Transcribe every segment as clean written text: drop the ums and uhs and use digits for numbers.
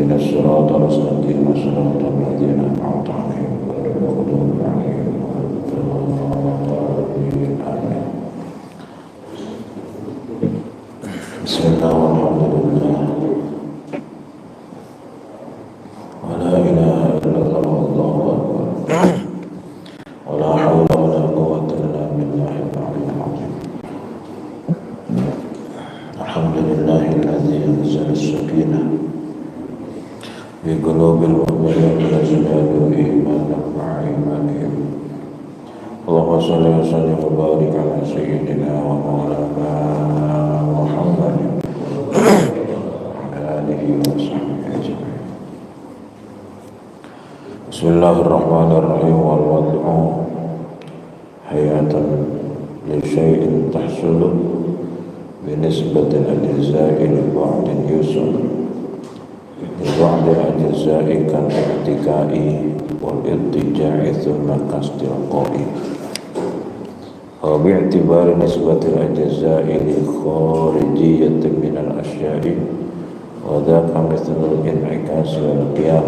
اهدنا الصراط المستقيم صراط الذين أنعمت عليهم غير المغضوب عليهم ولا الضالين آمين. بسم الله والحمد لله ولا إله إلا الله والله أكبر ولا حول ولا قوة إلا بالله العلي العظيم. الحمد لله الذي أنزل السكينة في قلوب المؤمنين ليزدادوا إيمانا مع إيمانهم. اللهم صل وسلم وبارك على سيدنا ومولانا محمد وعلى آله وصحبه أجمعين. بسم الله الرحمن الرحيم. والوضع حياة لشيء تحصل بنسبة الأجزاء لبعض يوصل لبعض الأجزاء كالاتكاء والاضطجاع ثم كاستلقاء، وباعتبار نسبة الأجزاء لخارجية من الأشياء، وذاك مثل الانعكاس والقيام،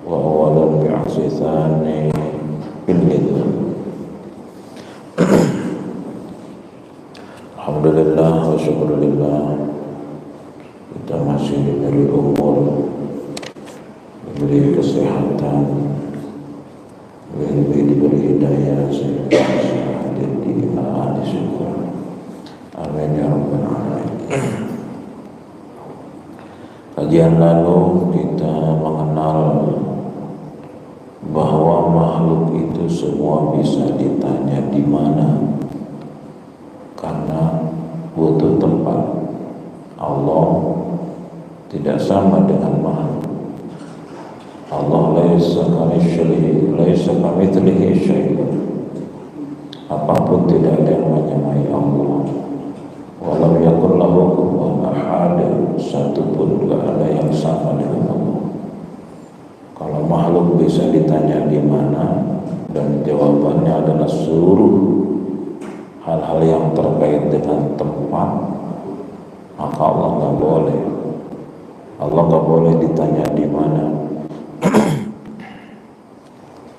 وأول بعكس ثاني بالنظام. Alhamdulillah wa syukurillah, kita masih diberi umur, diberi kesehatan, diberi hidayah sehingga bisa hadir di ahli syukur. Amin ya rabbal alamin. Kajian lalu kita mengenal bahwa makhluk itu semua bisa ditanya di mana, karena butuh tempat. Allah tidak sama dengan makhluk. Allah laisa kamitslihi syai'un. Apapun tidak ada yang menyamai Allah. Walam yakul lahu kufuwan ahad. Satu pun tidak ada yang sama dengan Allah. Kalau makhluk bisa ditanya di mana, dan jawabannya adalah seluruh hal-hal yang terkait dengan tempat, maka Allah nggak boleh. Allah nggak boleh ditanya di mana,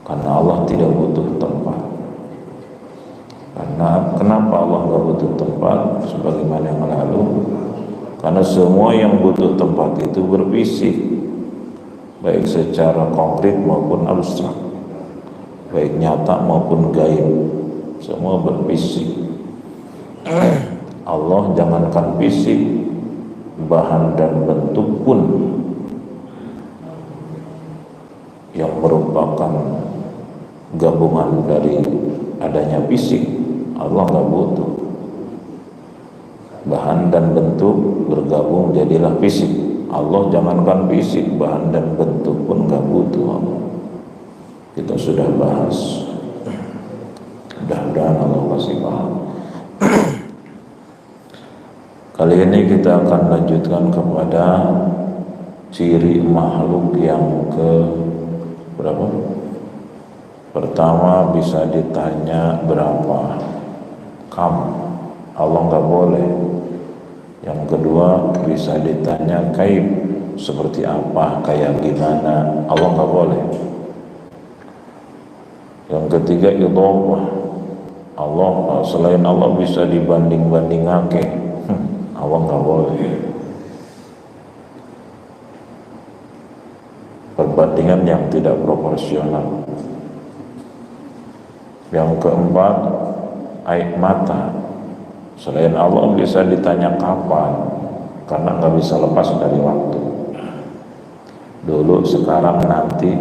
karena Allah tidak butuh tempat. Karena kenapa Allah nggak butuh tempat? Sebagaimana yang lalu, karena semua yang butuh tempat itu berfisik, baik secara konkret maupun abstrak, baik nyata maupun gaib, semua berfisik. Allah jangankan fisik, bahan dan bentuk pun yang merupakan gabungan dari adanya fisik, Allah nggak butuh. Bahan dan bentuk bergabung jadilah fisik. Allah jangankan fisik, bahan dan bentuk pun nggak butuh Allah. Kita sudah bahas. Mudah-mudahan Allah kasih paham. Kali ini kita akan lanjutkan kepada ciri makhluk yang ke berapa? Pertama, bisa ditanya berapa, kam, Allah nggak boleh. Yang kedua, bisa ditanya kaib, seperti apa, kayak gimana, Allah nggak boleh. Yang ketiga, idhofah, Allah selain Allah bisa dibanding-bandingake, Allah nggak boleh. Perbandingan yang tidak proporsional. Yang keempat, aib mata, selain Allah bisa ditanya kapan, karena nggak bisa lepas dari waktu. Dulu, sekarang, nanti,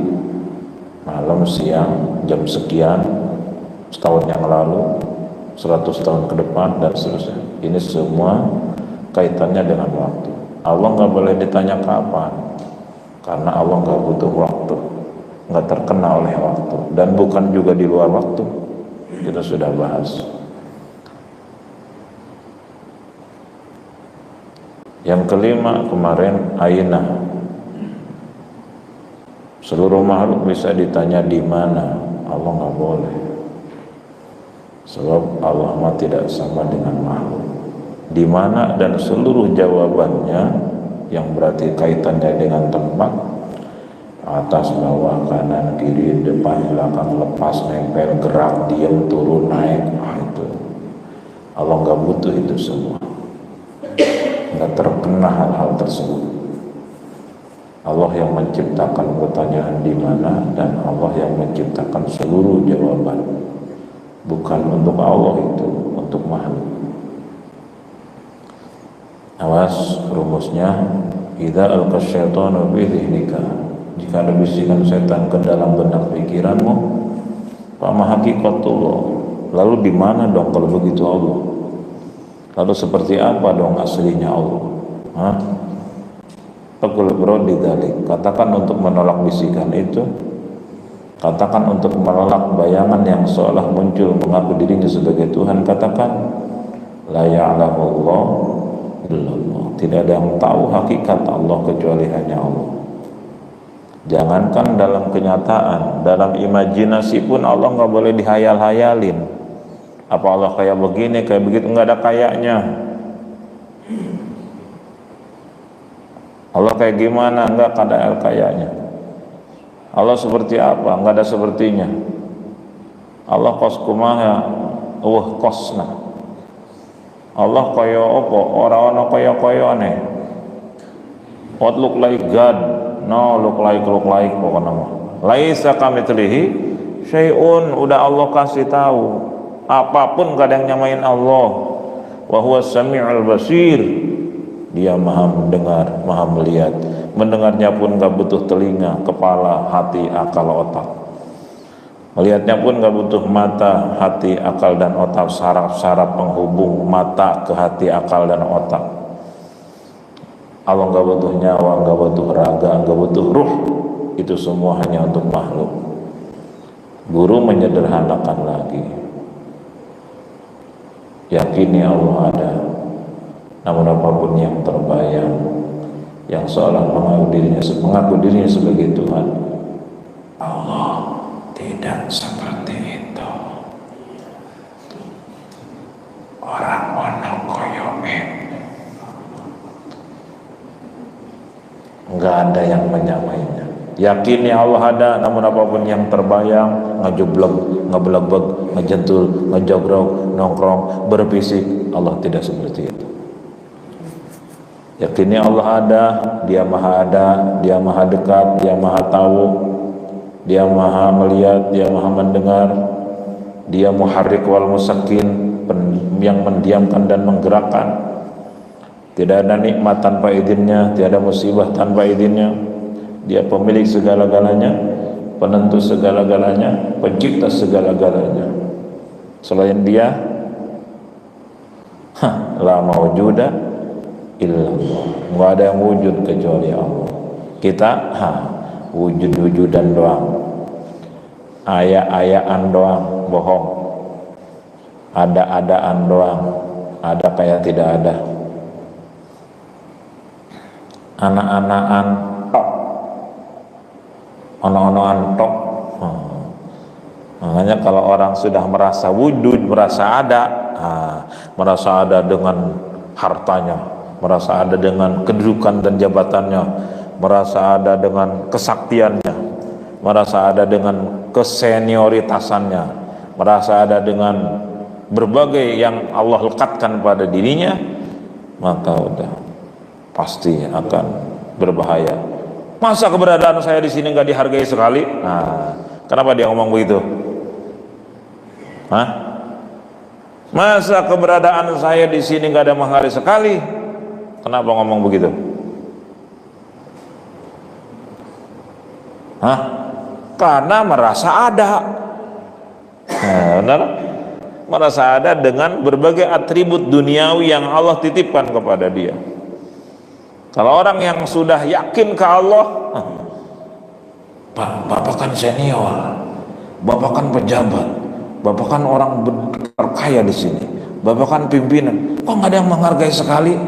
malam, siang, jam sekian, setahun yang lalu, 100 tahun ke depan, dan seterusnya. Ini semua kaitannya dengan waktu. Allah nggak boleh ditanya kapan, karena Allah nggak butuh waktu, nggak terkena oleh waktu, dan bukan juga di luar waktu. Kita sudah bahas. Yang kelima kemarin, aina, seluruh makhluk bisa ditanya di mana, Allah nggak boleh. Sebab Allah mah tidak sama dengan makhluk. Di mana dan seluruh jawabannya yang berarti kaitannya dengan tempat, atas, bawah, kanan, kiri, depan, belakang, lepas, nempel, gerak, diam, turun, naik. Itu Allah nggak butuh itu semua, nggak terkena hal-hal tersebut. Allah yang menciptakan pertanyaan di mana, dan Allah yang menciptakan seluruh jawaban. Bukan untuk Allah itu, untuk makhluk. Awas, rumusnya, idza alqa syaitanu fi dhihnika, jika ada bisikan setan ke dalam benak pikiranmu, fama haqiqatullah, lalu di mana dong kalau begitu Allah? Lalu seperti apa dong aslinya Allah? Hah? Aqul brodi dzalik, katakan untuk menolak bisikan itu, katakan untuk menolak bayangan yang seolah muncul mengaku dirinya sebagai Tuhan, katakan la ya'lamullah illallah, tidak ada yang tahu hakikat Allah kecuali hanya Allah. Jangankan dalam kenyataan, dalam imajinasi pun Allah nggak boleh dihayal-hayalin. Apa Allah kayak begini, kayak begitu, nggak ada kayaknya. Allah kayak gimana, nggak ada kayaknya. Allah seperti apa, nggak ada sepertinya. Allah kos kumaha, kosna. Allah kaya apa, orang kaya aneh. What look like God, no look like pokoknya mah. Laisa kamitslihi syai'un, udah Allah kasih tahu. Apapun gak ada yang nyamain Allah. Wa huwas sami'ul basir, dia maha mendengar, maha melihat. Mendengarnya pun gak butuh telinga, kepala, hati, akal, otak. Melihatnya pun gak butuh mata, hati, akal, dan otak. Syarat-syarat penghubung mata ke hati, akal, dan otak. Allah gak butuh nyawa, gak butuh raga, gak butuh ruh. Itu semua hanya untuk makhluk. Guru menyederhanakan lagi. Yakini Allah ada, namun apapun yang terbayang, yang seolah mengaku dirinya sebagai Tuhan, Allah tidak seperti itu. Orang ono koyoke, nggak ada yang menyamainya. Yakini Allah ada, namun apapun yang terbayang, ngejublek, ngebelebek, ngejentul, ngejogrok, nongkrong, berfisik, Allah tidak seperti itu. Yakini Allah ada, dia maha dekat, dia maha tahu, dia maha melihat, dia maha mendengar, dia muharrik wal musakkin, yang mendiamkan dan menggerakkan. Tidak ada nikmat tanpa izinnya, tiada musibah tanpa izinnya. Dia pemilik segala-galanya, penentu segala-galanya, pencipta segala-galanya. Selain dia, la maujuda illallah, nggak ada yang wujud kecuali Allah. Kita wujud-wujudan doang, ayat-ayatan doang, bohong, ada-adaan doang, ada kayak tidak ada, anak-anakan tok, ono-onoan tok. Makanya kalau orang sudah merasa wujud, merasa ada dengan hartanya, merasa ada dengan kedudukan dan jabatannya, merasa ada dengan kesaktiannya, merasa ada dengan kesenioritasannya, merasa ada dengan berbagai yang Allah lekatkan pada dirinya, maka udah pasti akan berbahaya. Masa keberadaan saya di sini nggak dihargai sekali? Kenapa dia ngomong begitu? Masa keberadaan saya di sini nggak ada menghargai sekali? Kenapa ngomong begitu? Karena merasa ada. Benar? Merasa ada dengan berbagai atribut duniawi yang Allah titipkan kepada dia. Kalau orang yang sudah yakin ke Allah, Bapak kan senior, Bapak kan pejabat, Bapak kan orang terkaya di sini, Bapak kan pimpinan, kok nggak ada yang menghargai sekali?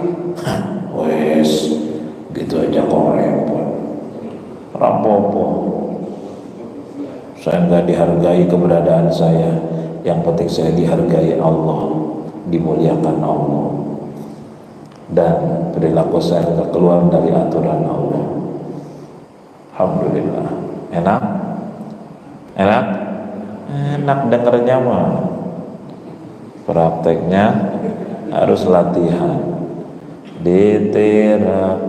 Wes, gitu aja kok repot. Rapopo, saya nggak dihargai keberadaan saya. Yang penting saya dihargai Allah, dimuliakan Allah. dan perilaku saya nggak keluar dari aturan Allah. Alhamdulillah. Enak? Enak? Enak dengernya mah. Prakteknya harus latihan. Ditirakati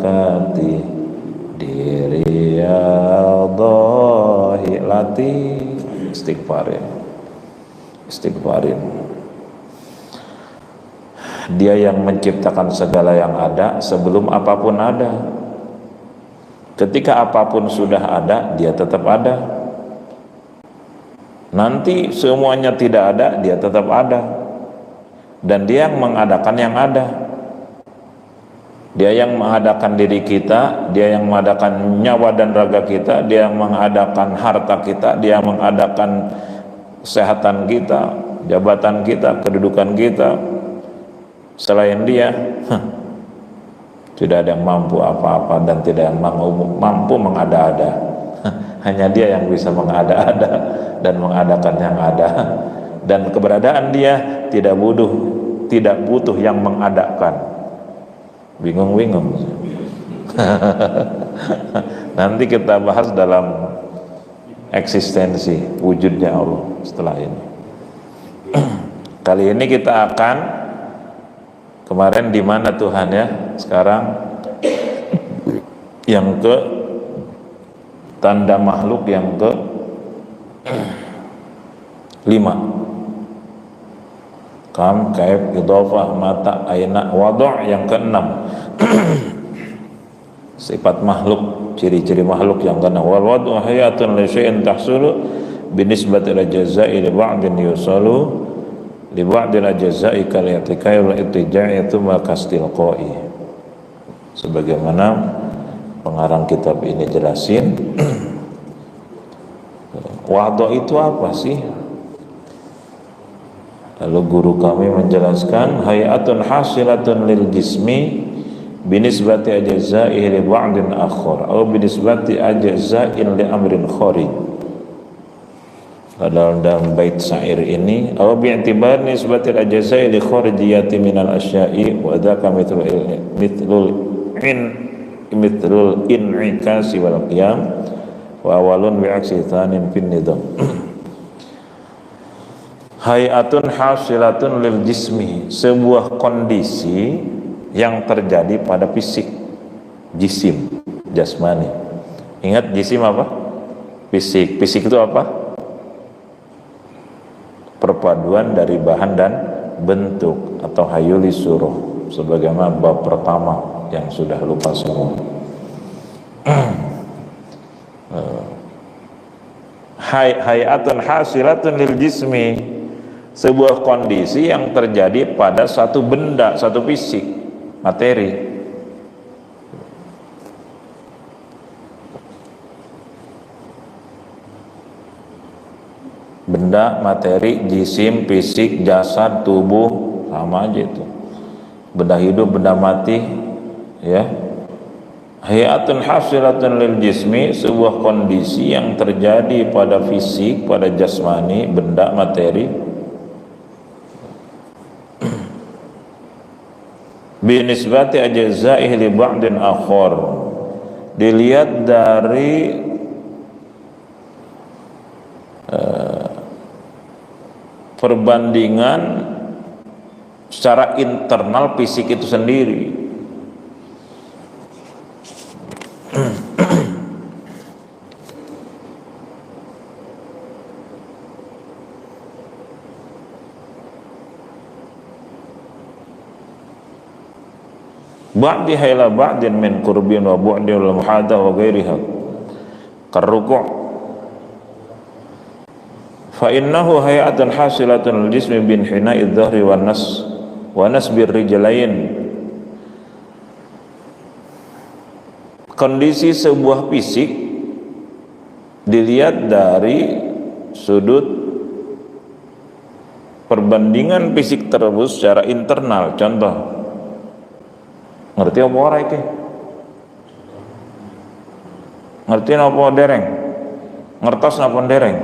diri Allahi, latih istighfarin. Dia yang menciptakan segala yang ada sebelum apapun ada. Ketika apapun sudah ada, dia tetap ada. Nanti semuanya tidak ada, dia tetap ada. Dan dia yang mengadakan yang ada. Dia yang mengadakan diri kita, dia yang mengadakan nyawa dan raga kita, dia yang mengadakan harta kita, dia yang mengadakan kesehatan kita, jabatan kita, kedudukan kita. Selain dia, tidak ada yang mampu apa-apa dan tidak yang mampu mengada-ada. Hanya dia yang bisa mengada-ada dan mengadakan yang ada. Dan keberadaan dia tidak butuh yang mengadakan. Bingung-bingung. Nanti kita bahas dalam eksistensi wujudnya Allah setelah ini. Kali ini kita akan, kemarin di mana Tuhan ya? Sekarang yang ke tanda makhluk yang ke 5. Kam, kaif, idhofah, mata, aina, wadu' yang ke-6. Sifat makhluk, ciri-ciri makhluk yang ke-6. Wal wadu' hayatun li syai'in tahsulu binisbati ila jazaa'i li ba'din yusalu li ba'dil jazaa'i kal i'tikai wal ittija'i tsumma kastilqa'i. Sebagaimana pengarang kitab ini jelasin, wadu' itu apa sih? Lalu guru kami menjelaskan, hayatun hasilatun lil jismi binisbati ajza'ihi li ba'din akhar atau binisbati ajza'in li amrin kharij. Dalam bait syair ini, atau bi'tibar nisbati ajza'i li kharijiyati minal asya'i wa dzaka mithlul in'ikasi wal qiyam wa awalun bi'aksi tsanin fin nidam. Hayatun hasilatun lil jismi, sebuah kondisi yang terjadi pada fisik, jisim, jasmani. Ingat jisim apa? Fisik. Fisik itu apa? Perpaduan dari bahan dan bentuk atau hayuli suruh, sebagaimana bab pertama yang sudah lupa semua. Hayatun hasilatun lil jismi, sebuah kondisi yang terjadi pada satu benda, satu fisik, materi. Benda, materi, jisim, fisik, jasad, tubuh, sama aja itu. Benda hidup, benda mati, ya. Hayatun hasilatun lil jismi, sebuah kondisi yang terjadi pada fisik, pada jasmani, benda, materi. Binisbati ajza'ihi li ba'din akhar, dilihat dari perbandingan secara internal fisik itu sendiri. Ba'di hayla ba'din min qurbin wa bu'din wal muhadah wa ghairiha karruku' fa innahu hayatun hasilatun lil jismi bin hina'id dhahri wa nasbir rijlain. Kondisi sebuah fisik dilihat dari sudut perbandingan fisik tersebut secara internal. Contoh, ngerti apa ora iki? Ngerti apa dereng? Ngertos apa dereng?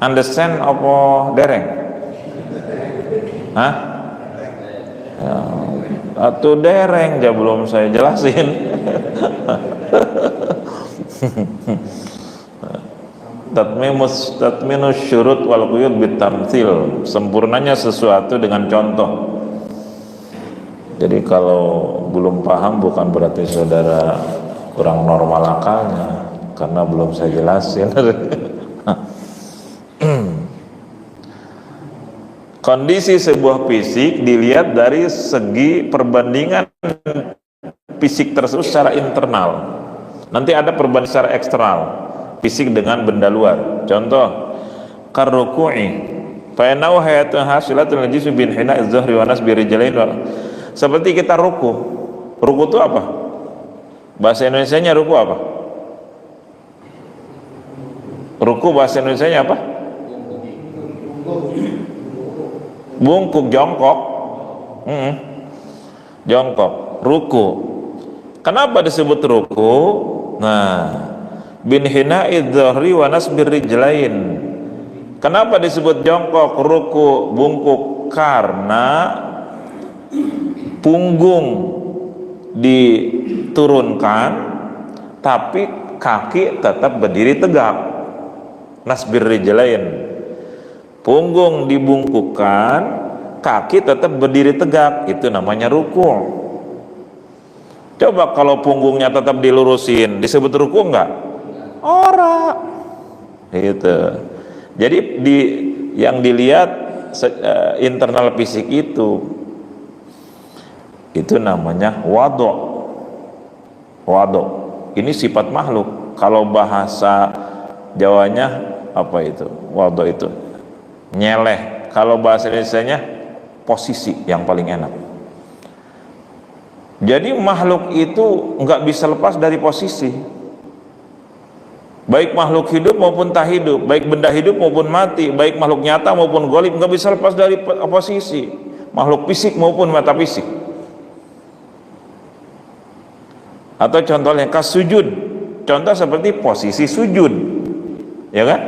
Understand apa dereng? Hah? Ya, atau dereng ya belum saya jelasin. Tatminus syurut wal quyud bitamtsil, sempurnanya sesuatu dengan contoh. Jadi kalau belum paham bukan berarti saudara kurang normal akalnya, karena belum saya jelasin. Kondisi sebuah fisik dilihat dari segi perbandingan fisik tersebut secara internal. Nanti ada perbandingan secara eksternal, fisik dengan benda luar. Contoh, karruku'i fa innahu hayatun hasilatun lil jismi bin hina'iz zuhri wa nasbi rijlain. Seperti kita ruku. Ruku itu apa? Bahasa Indonesianya ruku apa? Ruku bahasa Indonesianya apa? Bungkuk, jongkok. Jongkok, ruku. Kenapa disebut ruku? Nah, bin hina'iz zuhri wa nasbi rijlain. Kenapa disebut jongkok, ruku, bungkuk? Karena punggung diturunkan tapi kaki tetap berdiri tegak. Nasbir rijlain, punggung dibungkukkan, kaki tetap berdiri tegak, itu namanya ruku. Coba kalau punggungnya tetap dilurusin, disebut ruku enggak? Ora. Gitu. Jadi yang dilihat internal fisik itu namanya waduk. Waduk ini sifat makhluk. Kalau bahasa Jawanya apa itu? Waduk itu nyeleh. Kalau bahasa Indonesianya posisi yang paling enak. Jadi makhluk itu nggak bisa lepas dari posisi. Baik makhluk hidup maupun tak hidup, baik benda hidup maupun mati, baik makhluk nyata maupun goib, nggak bisa lepas dari posisi. Makhluk fisik maupun metafisik. Atau contohnya kasujud, contoh seperti posisi sujud, ya kan?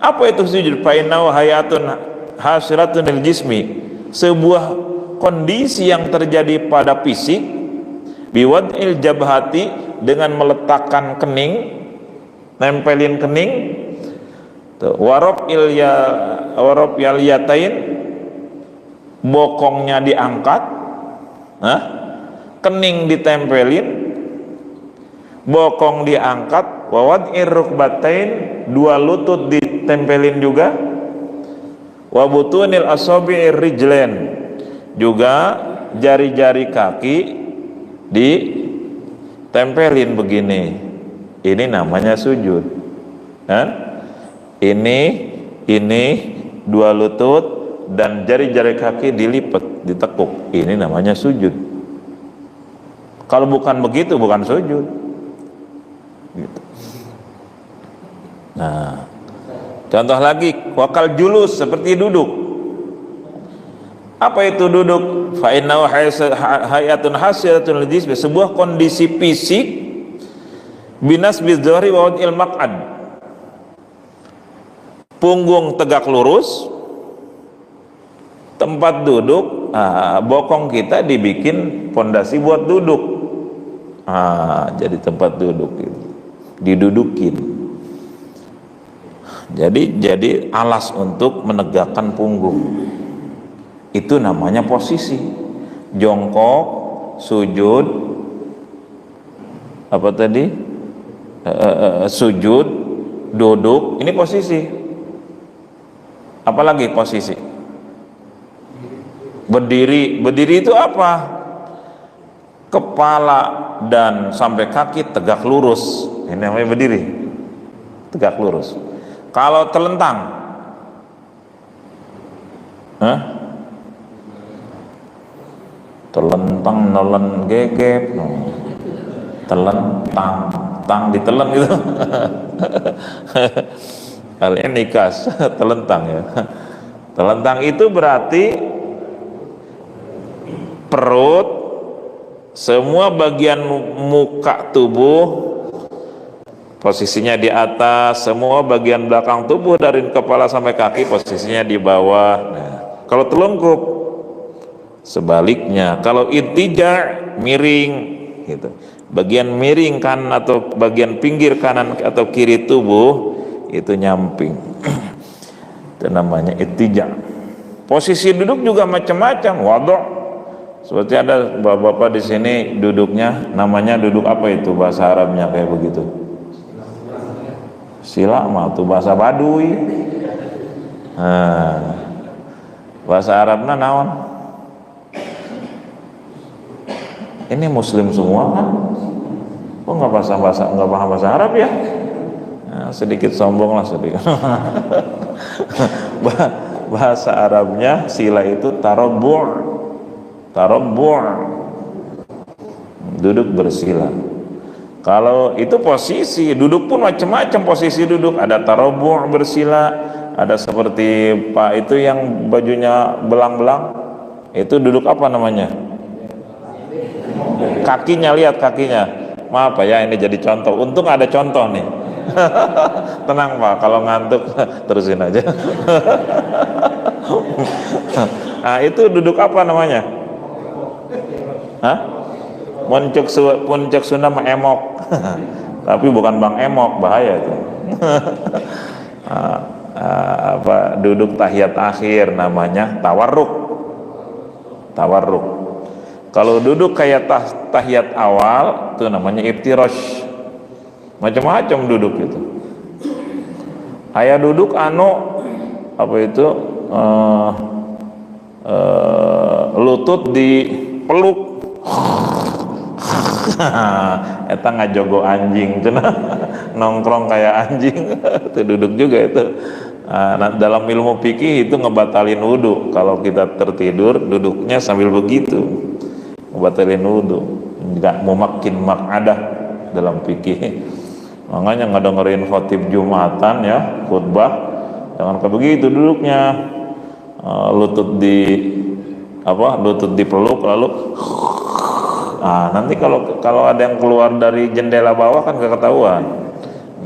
Apa itu sujud? Fainau hayatun hasiratun lil jismi, sebuah kondisi yang terjadi pada fisik, biwad'il jabhati, dengan meletakkan kening, nempelin kening, warob yatain, bokongnya diangkat, kening ditempelin, bokong diangkat, wawad'ir rukbatain, dua lutut ditempelin juga, wabutunil asabi'ir rijlain, juga jari-jari kaki ditempelin begini. Ini namanya sujud. Ini dua lutut dan jari-jari kaki dilipat, ditekuk. Ini namanya sujud. Kalau bukan begitu, bukan sujud. Gitu. Nah, contoh lagi, wakal julus, seperti duduk. Apa itu duduk? Fa innahu hayatun hasilatun lil jismi, sebuah kondisi fisik binas bidzahri wa wad'il maq'ad, punggung tegak lurus, tempat duduk, bokong kita dibikin pondasi buat duduk, jadi tempat duduk itu didudukin, jadi alas untuk menegakkan punggung. Itu namanya posisi. Jongkok, sujud, apa tadi? Sujud, duduk, ini posisi. Apalagi posisi? Berdiri. Berdiri itu apa? Kepala dan sampai kaki tegak lurus. Ini namanya berdiri. Tegak lurus. Kalau telentang, telentang, nelen gegep, telentang, tang ditelen gitu. Kalian nikas, telentang ya. Telentang itu berarti perut, semua bagian muka tubuh posisinya di atas, semua bagian belakang tubuh dari kepala sampai kaki posisinya di bawah. Nah, kalau telungkup, Sebaliknya, kalau ittija miring gitu. Bagian miring kanan atau bagian pinggir kanan atau kiri tubuh itu nyamping. Itu namanya ittija. Posisi duduk juga macam-macam, wadhu. Seperti ada bapak-bapak di sini duduknya namanya duduk apa itu bahasa Arabnya kayak begitu? Sila mah itu bahasa Baduy. Nah, bahasa Arabnya naon? Ini Muslim semua kan? Kok nggak paham bahasa Arab ya? Nah, sedikit sombong lah sedikit. Bahasa Arabnya sila itu tarabbu', duduk bersila. Kalau itu posisi duduk pun macam-macam posisi duduk. Ada tarabbu' bersila, ada seperti Pak itu yang bajunya belang-belang, itu duduk apa namanya? Kakinya, lihat kakinya. Maaf Pak ya, ini jadi contoh. Untung ada contoh nih. Tenang Pak, kalau ngantuk terusin aja. Nah, itu duduk apa namanya? Hah? Puncak Sunda mah emok. Tapi bukan Bang Emok, bahaya itu. Duduk tahiyat akhir namanya tawarruk. Kalau duduk kayak tahiyat awal itu namanya iftirash. Macam-macam duduk itu. Aya duduk apa itu lutut dipeluk. Eta ngajogo anjing cenah. Nongkrong kayak anjing. Itu duduk juga itu. Nah, dalam ilmu fikih itu ngebatalin wudu. Kalau kita tertidur duduknya sambil begitu, ngebatalin wudu. Enggak mumakkin maq'adah dalam fikih. Makanya ngedengerin khotib Jumatan ya, khutbah, jangan kayak begitu duduknya. Lutut dipeluk lalu nanti kalau ada yang keluar dari jendela bawah kan ketahuan.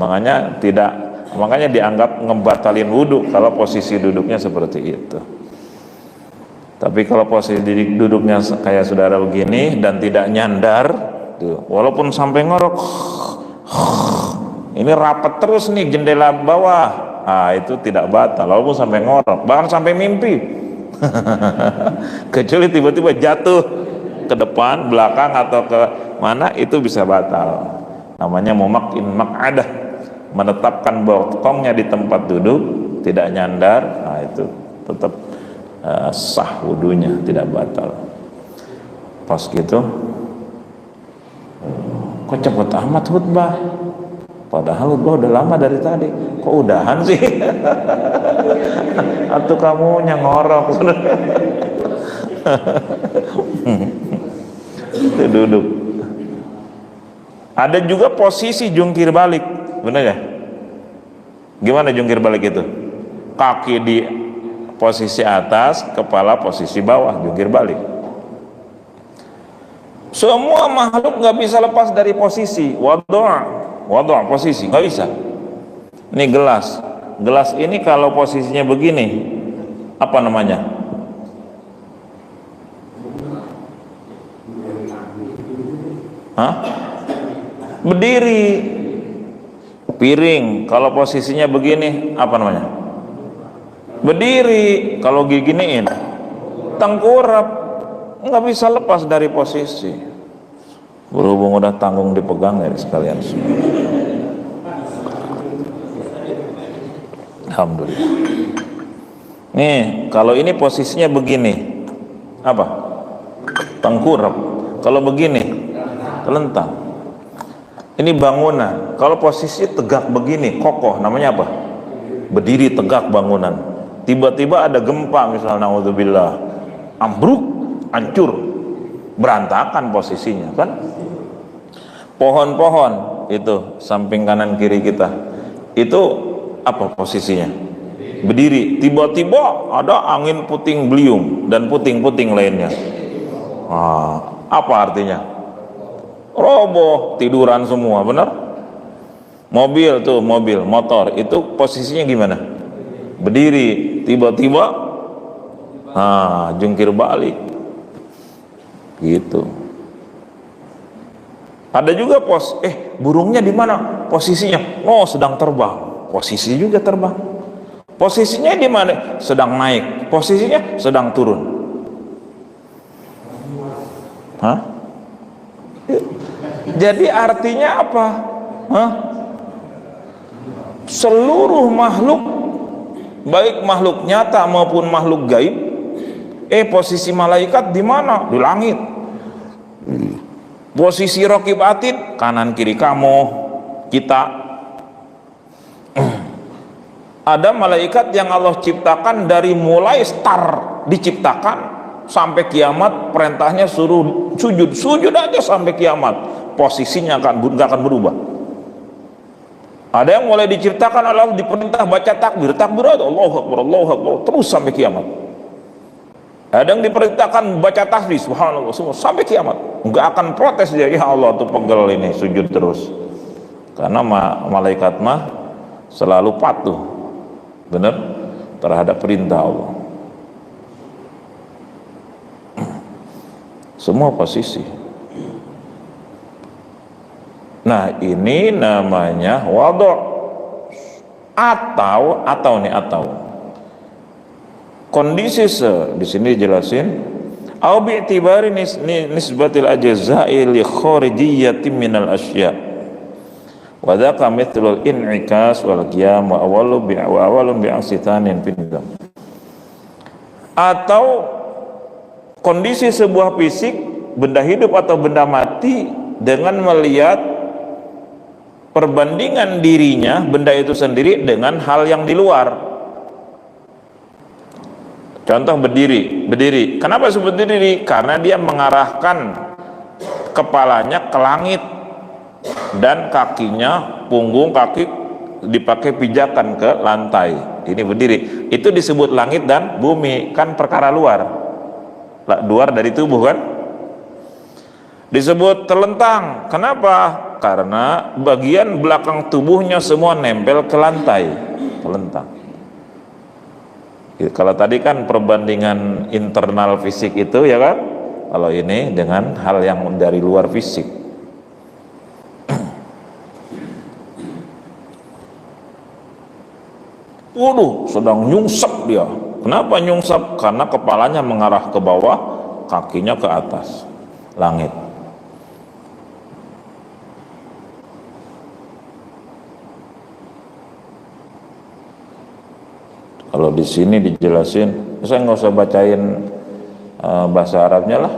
Makanya dianggap ngebatalin wudu kalau posisi duduknya seperti itu. Tapi kalau posisi duduknya kayak saudara begini dan tidak nyandar tuh, walaupun sampai ngorok, ini rapat terus nih jendela bawah, itu tidak batal walaupun sampai ngorok, bahkan sampai mimpi. Kecuali tiba-tiba jatuh ke depan, belakang atau ke mana, itu bisa batal. Namanya mumakkin maq'adah, menetapkan bokongnya di tempat duduk, tidak nyandar. Itu tetap sah wudunya, tidak batal. Pas gitu, kok cepet amat khutbah? Padahal khutbah udah lama dari tadi. Kok udahan sih? Atau kamu yang ngorok? Itu duduk. Ada juga posisi jungkir balik, benar ya? Gimana jungkir balik itu? Kaki di posisi atas, kepala posisi bawah, jungkir balik. Semua makhluk nggak bisa lepas dari posisi wadhu' posisi, nggak bisa. Ini gelas ini kalau posisinya begini, apa namanya? Berdiri. Piring kalau posisinya begini, apa namanya? Berdiri. Kalau giniin, tengkurap, nggak bisa lepas dari posisi. Berhubung udah tanggung dipegang ya sekalian semua. Alhamdulillah. Nih, kalau ini posisinya begini, apa? Tengkurap. Kalau begini, telentang. Ini bangunan. Kalau posisi tegak begini, kokoh, namanya apa? Berdiri tegak bangunan. Tiba-tiba ada gempa misalnya, naudzubillah, ambruk, hancur, berantakan posisinya, kan? Pohon-pohon itu samping kanan kiri kita, itu apa posisinya? Berdiri. Tiba-tiba ada angin puting beliung dan puting-puting lainnya. Apa artinya? Roboh, tiduran semua, benar? Mobil, motor, itu posisinya gimana? Berdiri, tiba-tiba jungkir balik. gitu. Ada juga burungnya di mana posisinya? Oh, sedang terbang. Posisi juga terbang. Posisinya di mana? Sedang naik. Posisinya sedang turun. Hah? Jadi artinya apa? Hah? Seluruh makhluk, baik makhluk nyata maupun makhluk gaib, posisi malaikat di mana? Di langit. Posisi raqib atid, kanan kiri kamu, kita. Ada malaikat yang Allah ciptakan dari mulai start diciptakan sampai kiamat, perintahnya suruh sujud aja sampai kiamat, posisinya nggak akan berubah. Ada yang mulai diciptakan Allah diperintah baca takbir Allahu Akbar terus sampai kiamat. Ada yang diperintahkan baca tasbih subhanallah semua sampai kiamat, nggak akan protes dia, ya Allah tuh pegel ini sujud terus, karena malaikat mah selalu patuh benar terhadap perintah Allah. Semua posisi. Nah, ini namanya wadhu'. Atau kondisi di sini dijelasin au bi'tibari nisbatil ajza'i li kharijiyatin minal asya' wa dzaka mithlul in'ikas wal qiyam wa awalun bi'aksitanin fil. Atau kondisi sebuah fisik, benda hidup atau benda mati, dengan melihat perbandingan dirinya, benda itu sendiri dengan hal yang di luar. Contoh berdiri. Kenapa disebut berdiri? Karena dia mengarahkan kepalanya ke langit dan kakinya, punggung kaki dipakai pijakan ke lantai. Ini berdiri. Itu disebut langit dan bumi, kan perkara luar dari tubuh kan. Disebut telentang. Kenapa? Karena bagian belakang tubuhnya semua nempel ke lantai. Telentang. Kalau tadi kan perbandingan internal fisik itu ya kan, kalau ini dengan hal yang dari luar fisik. Waduh, sedang nyungsep dia. Kenapa nyungsep? Karena kepalanya mengarah ke bawah, kakinya ke atas langit. Kalau di sini dijelasin, saya nggak usah bacain bahasa Arabnya lah,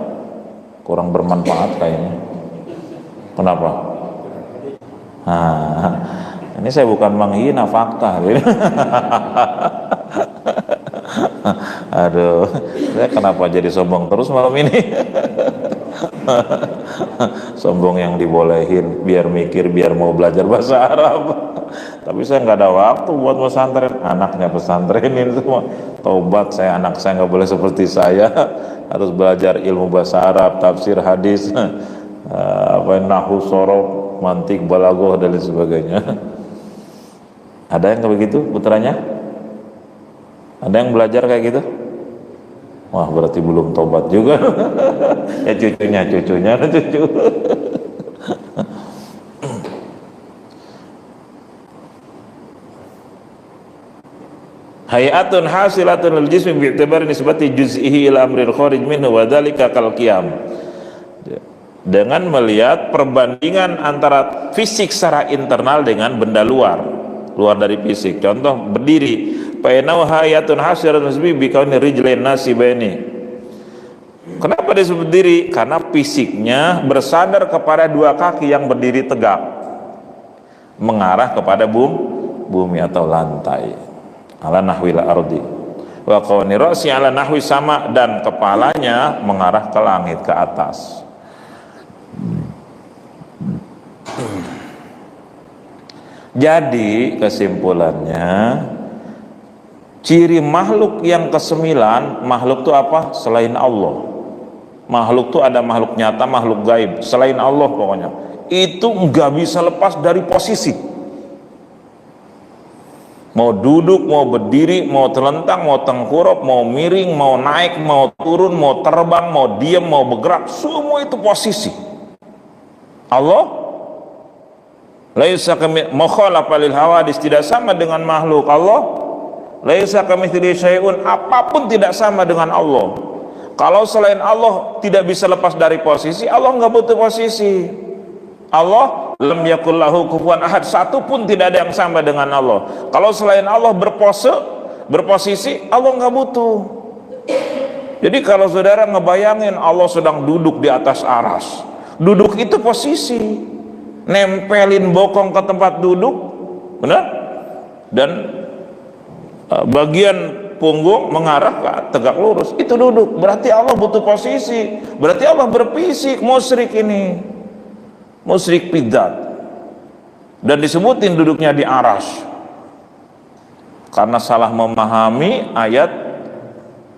kurang bermanfaat kayaknya. Kenapa? Nah, ini saya bukan menghina fakta. Aduh, saya kenapa jadi sombong terus malam ini? Sombong yang dibolehin, biar mikir, biar mau belajar bahasa Arab. Tapi saya nggak ada waktu buat pesantren, anaknya pesantrenin semua. Taubat saya, anak saya nggak boleh seperti saya, harus belajar ilmu bahasa Arab, tafsir hadis, nahu sorof, mantik, balaghah dan lain sebagainya. Ada yang kayak begitu putranya? Ada yang belajar kayak gitu? Wah, berarti belum tobat juga. Ya cucunya cucu. Hayatun hasilatun lil jismi bi'tibari nisbati juz'ihi ila amril kharij minhu wa dzalika kal qiyam. Dengan melihat perbandingan antara fisik secara internal dengan benda luar dari fisik. Contoh berdiri, fa innahu hayatun hasilatun nisbi bi kauni rijlain nasibaini. Kenapa disebut berdiri? Karena fisiknya bersandar kepada dua kaki yang berdiri tegak, mengarah kepada bumi atau lantai. Ala nahwil ardi wa qawni ra'si ala nahwi sama, dan kepalanya mengarah ke langit, ke atas. Jadi kesimpulannya, ciri makhluk yang kesembilan, makhluk itu apa? Selain Allah. Makhluk itu ada makhluk nyata, makhluk gaib, selain Allah pokoknya. Itu nggak bisa lepas dari posisi. Mau duduk, mau berdiri, mau telentang, mau tengkurap, mau miring, mau naik, mau turun, mau terbang, mau diam, mau bergerak, semua itu posisi. Allah laisa mukhalafa lil hawadis, tidak sama dengan makhluk. Allah laisa kamitslihi syai'un, apapun tidak sama dengan Allah. Kalau selain Allah tidak bisa lepas dari posisi, Allah nggak butuh posisi. Allah lam yakul lahu kufuwan ahad, satu pun tidak ada yang sama dengan Allah. Kalau selain Allah berposisi, Allah nggak butuh. Jadi kalau saudara ngebayangin Allah sedang duduk di atas aras, duduk itu posisi, nempelin bokong ke tempat duduk, benar? Dan bagian punggung mengarah ke tegak lurus, itu duduk. Berarti Allah butuh posisi, berarti Allah berfisik. Musyrik ini, musyrik bidat, dan disebutin duduknya di aras karena salah memahami ayat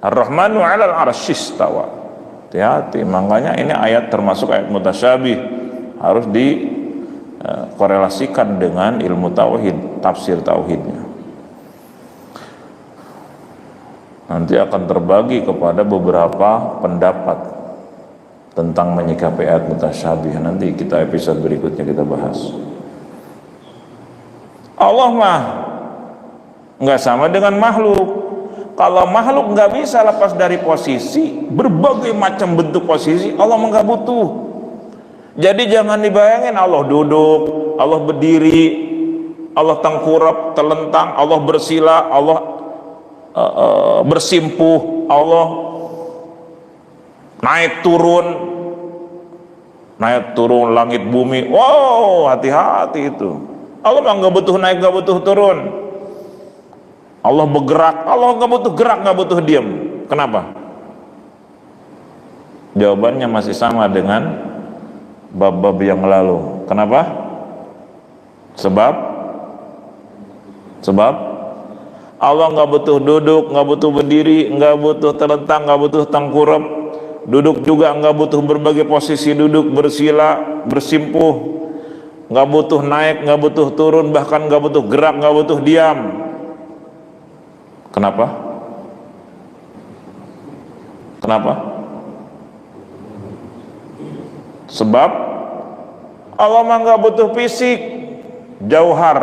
Ar-Rahmanu 'alal 'arsy istawa. Hati-hati, makanya ini ayat termasuk ayat mutasyabih, harus dikorelasikan dengan ilmu tauhid, tafsir tauhidnya. Nanti akan terbagi kepada beberapa pendapat tentang menyikapi ayat mutasyabih. Nanti kita episode berikutnya kita bahas. Allah mah nggak sama dengan makhluk. Kalau makhluk nggak bisa lepas dari posisi, berbagai macam bentuk posisi, Allah mah nggak butuh. Jadi jangan dibayangin Allah duduk, Allah berdiri, Allah tengkurap, telentang, Allah bersila, Allah bersimpuh, Allah naik turun langit bumi. Wow, hati-hati itu. Allah nggak butuh naik, nggak butuh turun. Allah bergerak, Allah nggak butuh gerak, nggak butuh diam. Kenapa? Jawabannya masih sama dengan bab-bab yang lalu. Kenapa? Sebab Allah nggak butuh duduk, nggak butuh berdiri, nggak butuh terlentang, nggak butuh tengkurap. Duduk juga nggak butuh berbagai posisi duduk, bersila, bersimpuh, nggak butuh naik, nggak butuh turun, bahkan nggak butuh gerak, nggak butuh diam. Kenapa? Sebab Allah mah nggak butuh fisik, jauhar,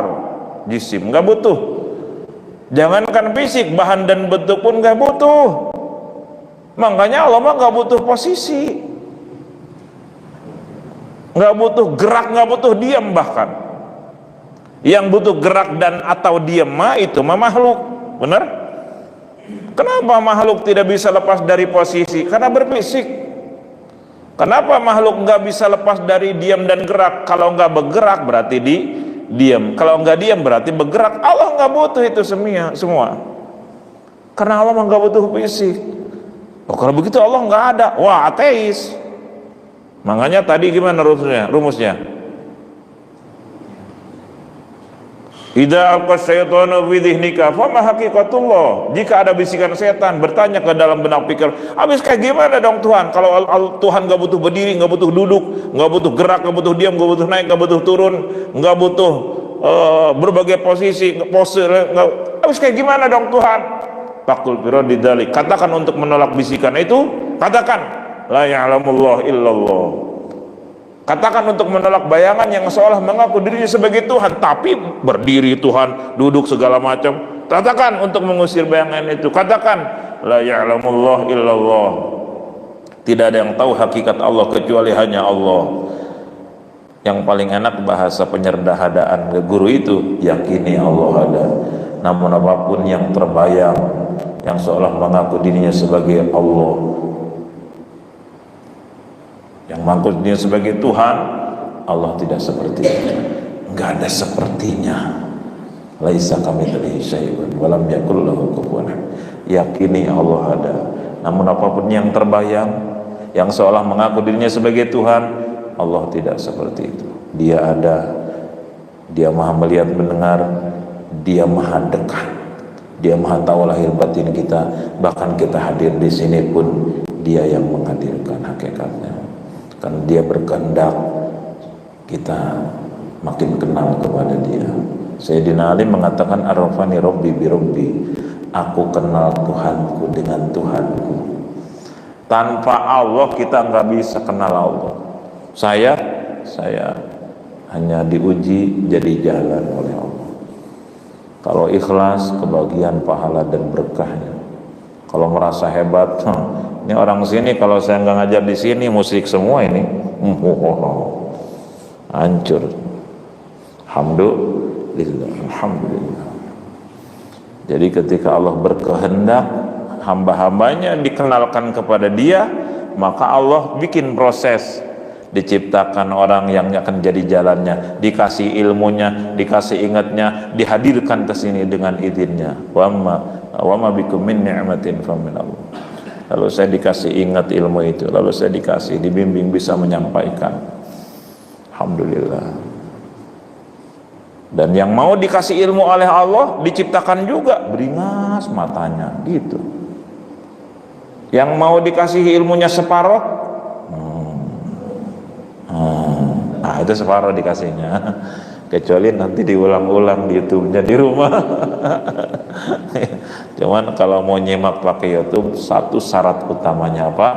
jisim, nggak butuh. Jangankan fisik, bahan dan bentuk pun nggak butuh. Makanya Allah mah nggak butuh posisi, nggak butuh gerak, nggak butuh diam. Bahkan yang butuh gerak dan atau diam mah itu mah makhluk, benar? Kenapa makhluk tidak bisa lepas dari posisi? Karena berfisik. Kenapa makhluk nggak bisa lepas dari diam dan gerak? Kalau nggak bergerak berarti diam, kalau nggak diam berarti bergerak. Allah nggak butuh itu semua, karena Allah mah nggak butuh fisik. Oh, kalau begitu Allah nggak ada, wah ateis. Makanya tadi gimana rumusnya? Idza alqa syaitanu fi dhihnika fama haqiqatullah. Jika ada bisikan setan bertanya ke dalam benak pikir, habis kayak gimana dong Tuhan? Kalau Tuhan nggak butuh berdiri, nggak butuh duduk, nggak butuh gerak, nggak butuh diam, nggak butuh naik, nggak butuh turun, nggak butuh berbagai posisi, pose, habis kayak gimana dong Tuhan? Faqul firadi dzalik, katakan untuk menolak bisikan itu, katakan la ya'lamullah illallah. Katakan untuk menolak bayangan yang seolah mengaku dirinya sebagai Tuhan tapi berdiri Tuhan, duduk segala macam. Katakan untuk mengusir bayangan itu, katakan la ya'lamullah illallah. Tidak ada yang tahu hakikat Allah kecuali hanya Allah. Yang paling enak bahasa penyederhanaan guru itu, yakini Allah ada. Namun apapun yang terbayang, yang seolah mengaku dirinya sebagai Allah, yang mengaku dirinya sebagai Tuhan, Allah tidak seperti itu. Enggak ada sepertinya. Laisa kamitslihi syai'un wa lam yakul lahu kufuwan ahad. Yakini Allah ada. Namun apapun yang terbayang, yang seolah mengaku dirinya sebagai Tuhan, Allah tidak seperti itu. Dia ada, Dia maha melihat, mendengar, Dia maha dekat, Dia maha tahu lahir batin kita. Bahkan kita hadir di sini pun Dia yang menghadirkan hakikatnya. Karena Dia berkehendak kita makin kenal kepada Dia. Sayyidina Ali mengatakan arafani rabbi bi rabbi, aku kenal Tuhanku dengan Tuhanku. Tanpa Allah kita nggak bisa kenal Allah. Saya hanya diuji jadi jalan oleh Allah. Kalau ikhlas, kebagian pahala dan berkahnya. Kalau merasa hebat, ini orang sini kalau saya nggak ngajar di sini musik semua ini, hancur. Alhamdulillah. Jadi ketika Allah berkehendak hamba-hambanya dikenalkan kepada Dia, maka Allah bikin proses, diciptakan orang yang akan jadi jalannya, dikasih ilmunya, dikasih ingatnya, dihadirkan ke sini dengan izinnya. Wa ma bikum min ni'matin famin Allah. Lalu saya dikasih ingat ilmu itu, lalu saya dikasih dibimbing bisa menyampaikan. Alhamdulillah. Dan yang mau dikasih ilmu oleh Allah diciptakan juga beringas matanya gitu. Yang mau dikasih ilmunya separoh, itu separoh dikasihnya. Kecuali nanti diulang-ulang di YouTube-nya di rumah. Cuman kalau mau nyimak pakai YouTube, satu syarat utamanya apa?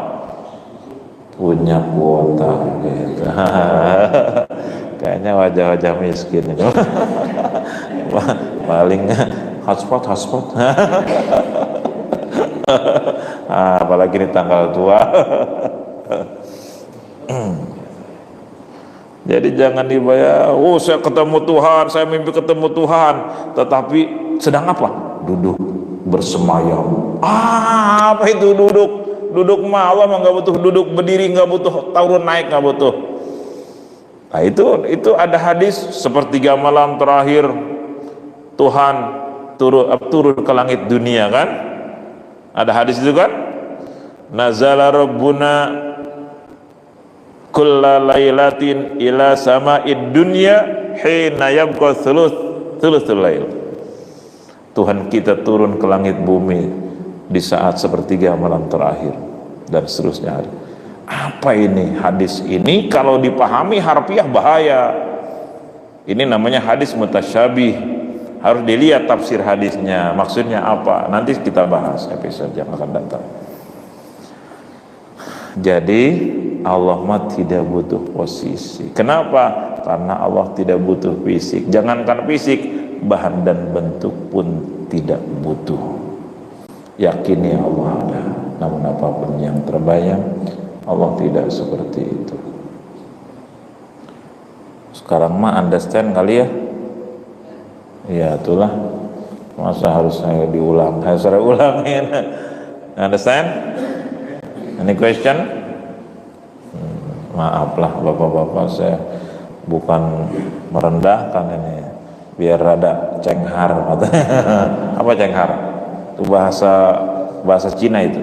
Punya kuota gitu. Kayaknya wajah-wajah miskin itu. Paling hotspot. Apalagi di tanggal tua. Jadi jangan dibayar, saya ketemu Tuhan, saya mimpi ketemu Tuhan, tetapi sedang apa? Duduk bersemayam. Apa itu duduk? Duduk mah Allah mah nggak butuh duduk, berdiri nggak butuh, turun naik nggak butuh. Nah itu ada hadis sepertiga malam terakhir Tuhan turun ke langit dunia kan? Ada hadis itu kan? Nazala Rabbuna kulla lailatin ila sama'id dunya hina yabqa thuluthul lail. Tuhan kita turun ke langit bumi di saat sepertiga malam terakhir dan seterusnya. Apa ini hadis ini? Kalau dipahami harfiah bahaya. Ini namanya hadis mutasyabih. Harus dilihat tafsir hadisnya, maksudnya apa. Nanti kita bahas episode yang akan datang. Jadi Allah mah tidak butuh posisi. Kenapa? Karena Allah tidak butuh fisik. Jangankan fisik, bahan dan bentuk pun tidak butuh. Yakini Allah ada. Namun apapun yang terbayang, Allah tidak seperti itu. Sekarang mah understand kali ya? Ya itulah. Masa harus saya diulang? Saya ulangin. Understand? Any question? Maaflah bapak-bapak, saya bukan merendahkan ini, biar rada cenghar. Apa cenghar? Itu bahasa Cina itu.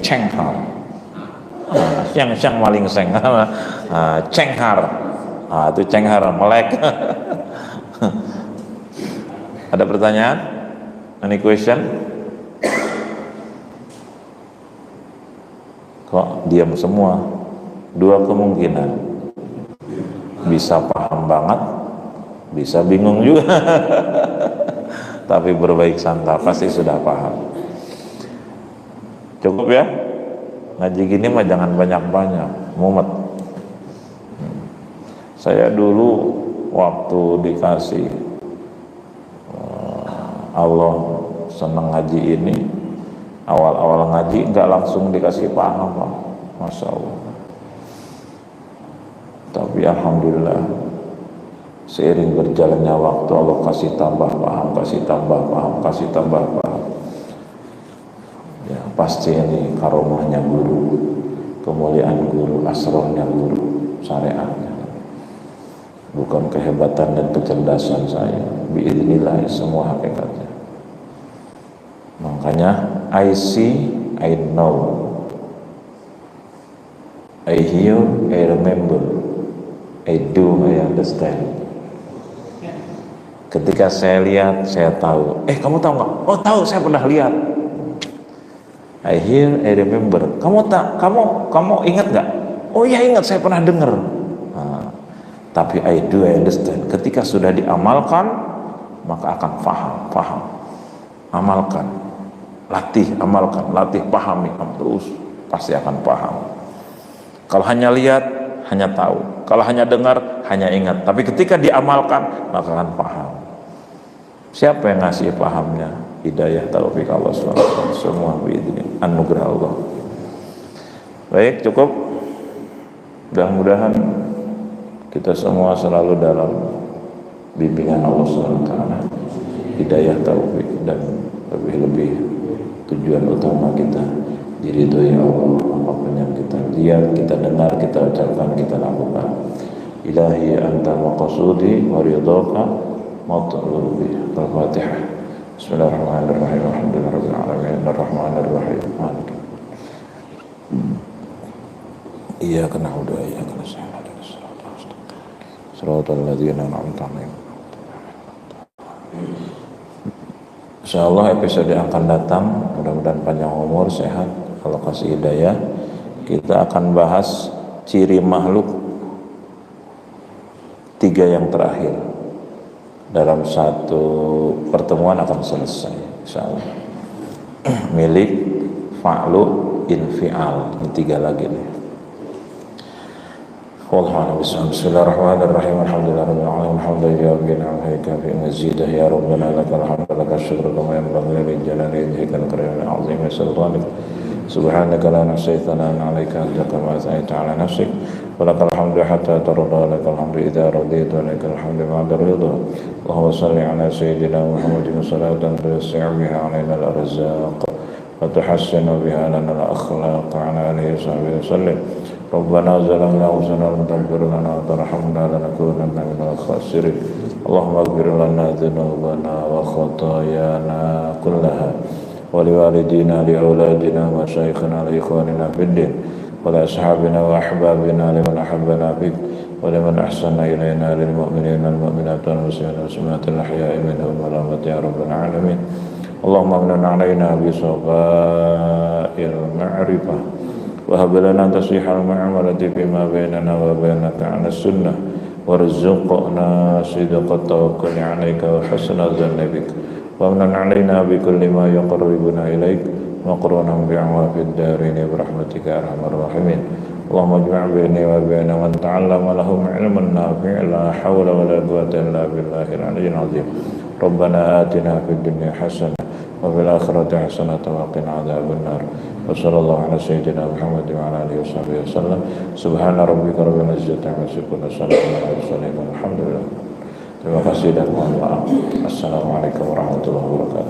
Cenghar. Siang maling seng. Cenghar. Itu cenghar, melek. Ada pertanyaan? Any question? Kok diam semua? Dua kemungkinan, bisa paham banget, bisa bingung juga. Tapi berbaik sangka pasti sudah paham. Cukup ya? Ngaji gini mah jangan banyak-banyak, mumet. Saya dulu waktu dikasih Allah senang ngaji ini, awal-awal ngaji nggak langsung dikasih paham, Masya Allah. Tapi alhamdulillah seiring berjalannya waktu Allah kasih tambah paham, kasih tambah paham, kasih tambah paham. Ya pasti ini karomahnya guru, kemuliaan guru, asrornya guru, syariatnya. Bukan kehebatan dan kecerdasan saya, biidznillah semua hakikatnya. Makanya I see, I know, I hear, I remember, I do, I understand. Ketika saya lihat, saya tahu. Kamu tahu nggak? Oh tahu, saya pernah lihat. I hear, I remember. Kamu ingat nggak? Oh iya ingat, saya pernah dengar. Tapi I do, I understand. Ketika sudah diamalkan, maka akan paham. Amalkan, amalkan, latih, pahami, terus pasti akan paham. Kalau hanya lihat, hanya tahu. Kalau hanya dengar, hanya ingat. Tapi ketika diamalkan, maka akan paham. Siapa yang ngasih pahamnya? Hidayah, taufik Allah SWT. Semua anugerah Allah. Baik, cukup. Mudah-mudahan kita semua selalu dalam bimbingan Allah SWT. Hidayah, taufik, dan lebih-lebih tujuan utama kita diridhoi Allah. Apapun yang kita lihat, kita dengar, kita ucapkan, kita lakukan. Ilahi anta maqsudi wa ridhaka matlubi. Al-Fatihah. Bismillahirrahmanirrahim. Alhamdulillahirabbil alamin. Arrahmanirrahim. Maliki. Iyyaka na'budu wa iyyaka nasta'in. Shiratal ladzina an'amta 'alaihim. Insyaallah episode yang akan datang, mudah-mudahan panjang umur, sehat, Allah kasih hidayah. Kita akan bahas ciri makhluk 3 yang terakhir. Dalam satu pertemuan akan selesai, insyaallah. Milik, fa'lu, infial, ini 3 lagi nih. Bismillahirrahmanirrahim. Alhamdulillahirabbil alamin. Hamdan lillahi fi mazidah ya rabbana lakal hamdu lakal syukru kama yanbaghi li jalali wajhikal karimil azim wa sultanik. Subhanaka la nahsi thanan 'alaika anta kama athnayta 'ala nafsik. Walakal hamdu hatta tarda, lakal hamdu idza radita, lakal hamdu ba'da ridha. Allahumma shalli 'ala sayyidina Muhammadin salatan tusi'u biha 'alaina al-arzaq wa tuhassinu biha lana al-akhlaq 'ala alihi wa sahbihi wasallam. Rabbana zalamna anfusana wa lam taghfir lana wa tarhamna lanakunanna minal khasirin. Allahumma ighfir lana dhunubana wa khatayana kullaha wa liwalidina li auladina wa masyayikhina li ikhwanina fid din wa li ashabina wa ahbabina liman ahabbana fik wa liman ahsana ilayna lil mu'minina wal mu'minati wal muslimina wal muslimati al ahya'i minhum wal amwat ya rabbal alamin. Allahumma amnan 'alaina bi sagha'il ma'rifah وهب لنا تصحيح المعاملة فيما بيننا وبينك عن السنة وارزقنا صدق التوكل عليك وحسن الظن بك وامنن علينا بكل ما يقربنا إليك وقرنا بعوا في الدارين برحمتك يا أرحم الراحمين. اللهم اجمع بيني وبين من تعلم لهم علما نافعا لا حول ولا قوة إلا بالله العلي العظيم. ربنا آتنا في الدنيا حسنة وفي الآخرة حسنة وقنا عذاب النار. وصلى الله على سيدنا محمد وعلى آله وصحبه وسلم. سبحان ربك رب العزة عما يصفون وسلام على المرسلين والحمد لله. Terima kasih dan mohon maaf. Assalamualaikum warahmatullahi wabarakatuh.